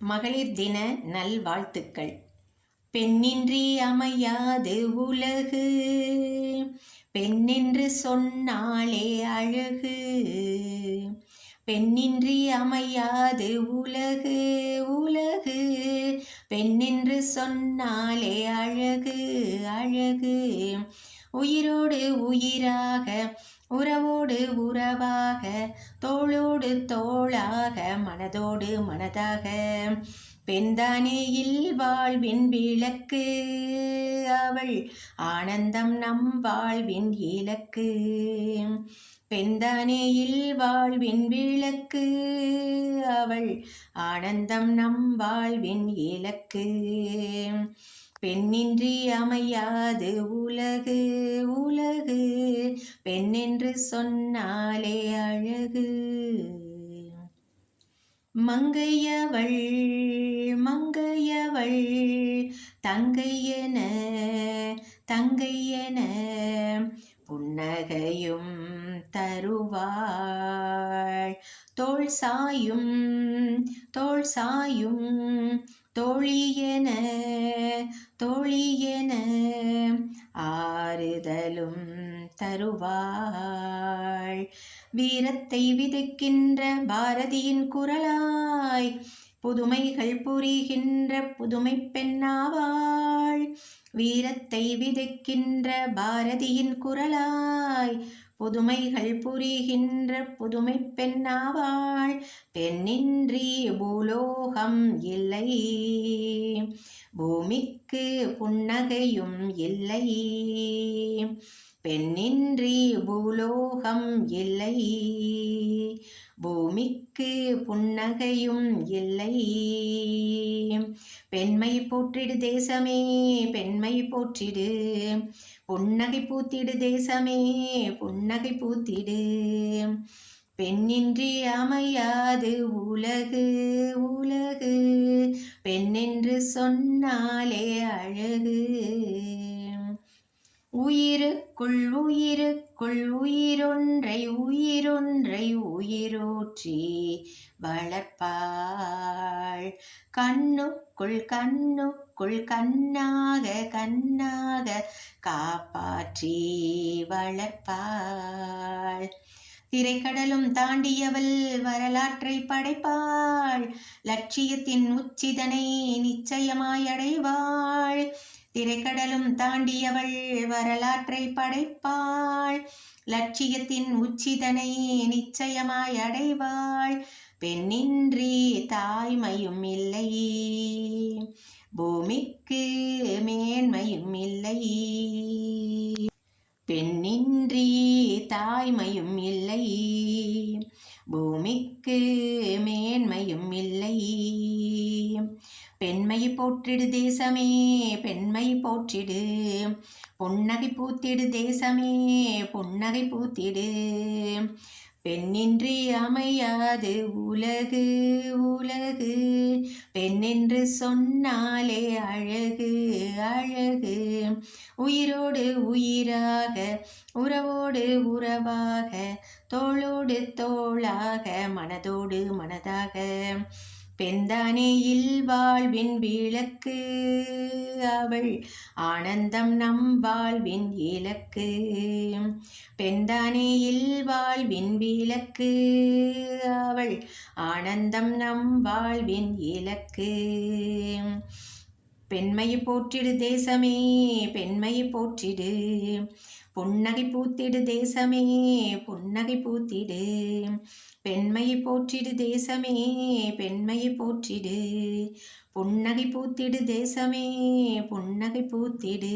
மகளிர் தின நல்வாழ்த்துக்கள். பெண்ணின்றி அமையாது உலகு, பெண்ணென்று சொன்னாலே அழகு. பெண்ணின்றி அமையாது உலகு, உலகு பெண்ணென்று சொன்னாலே அழகு, அழகு. உயிரோடு உயிராக, உறவோடு உறவாக, தோளோடு தோளாக, மனதோடு மனதாக, பெண்தானே வாழ்வின் விளக்கு, அவள் ஆனந்தம் நம் வாழ்வின் இலக்கு. பெண்தானே வாழ்வின் விளக்கு, அவள் ஆனந்தம் நம் வாழ்வின் இலக்கு. பெண்ணின்றி அமையாது உலகு, உலகு பெண்ணென்று சொன்னாலே அழகு. மங்கையவள் மங்கையவள் தங்கையென தங்கையென புன்னகையும் தருவாள். தோள் சாயும் தோள் சாயும் தோழியென தோழியென ஆறுதலும் தருவாள். வீரத்தை விதைக்கின்ற பாரதியின் குரலாய், புதுமைகள் புரிகின்ற புதுமை பெண்ணாவாள். வீரத்தை விதைக்கின்ற பாரதியின் குரலாய், புதுமைகள் புரிகின்ற புதுமை பெண்ணாவாள். பெண்ணின்றி பூலோகம் இல்லை, பூமிக்கு புன்னகையும் இல்லை. பெண்ணின்றி பூலோகம் இல்லை, பூமிக்கு புன்னகையும் இல்லை. பெண்மை போற்றிடு தேசமே, பெண்மை போற்றிடு. புன்னகை பூத்திடு தேசமே, புன்னகை பூத்திடு. பெண்ணின்றி அமையாது உலகு, உலகு பெண்ணென்று சொன்னாலே அழகு. உயிருக்குள் உயிருக்குள் உயிரொன்றை உயிரொன்றை உயிரோற்றி வளர்ப்பாள். கண்ணுக்குள் கண்ணுக்குள் கண்ணாக கண்ணாக காப்பாற்றி வளர்ப்பாள். திரைக்கடலும் தாண்டியவள் வரலாற்றை படைப்பாள். லட்சியத்தின் உச்சிதனை நிச்சயமாய் அடைவாள். திரைக்கடலும் தாண்டியவள் வரலாற்றை படைப்பாள். லட்சியத்தின் உச்சிதனை நிச்சயமாய் அடைவாள். பெண்ணின்றி தாய்மையும் இல்லை, பூமிக்கு மேன்மையும் இல்லை. பெண்ணின்றி தாய்மையும் இல்லை, பூமிக்கு மேன்மையும் இல்லை. பெண்மை போற்றிடு தேசமே, பெண்மை போற்றிடு. புன்னகை பூத்திடு தேசமே, புன்னகை பூத்திடு. பெண்ணின்றி அமையாது உலகு, உலகு பெண்ணென்று சொன்னாலே அழகு, அழகு. உயிரோடு உயிராக, உறவோடு உறவாக, தோளோடு தோளாக, மனதோடு மனதாக, பெண்தானே வாழ்வின் விளக்கு, அவள் ஆனந்தம் நம் வாழ்வின் இலக்கு. பெண்தானே வாழ்வின் விளக்கு, அவள் ஆனந்தம் நம் வாழ்வின் இலக்கு. பெண்மையை போற்றிடு தேசமே, பெண்மையை போற்றிடு. புன்னகை பூத்திடு தேசமே, புன்னகை பூத்திடு. பெண்மையை போற்றிடு தேசமே, பெண்மையை போற்றிடு. புன்னகை பூத்திடு தேசமே, புன்னகை பூத்திடு.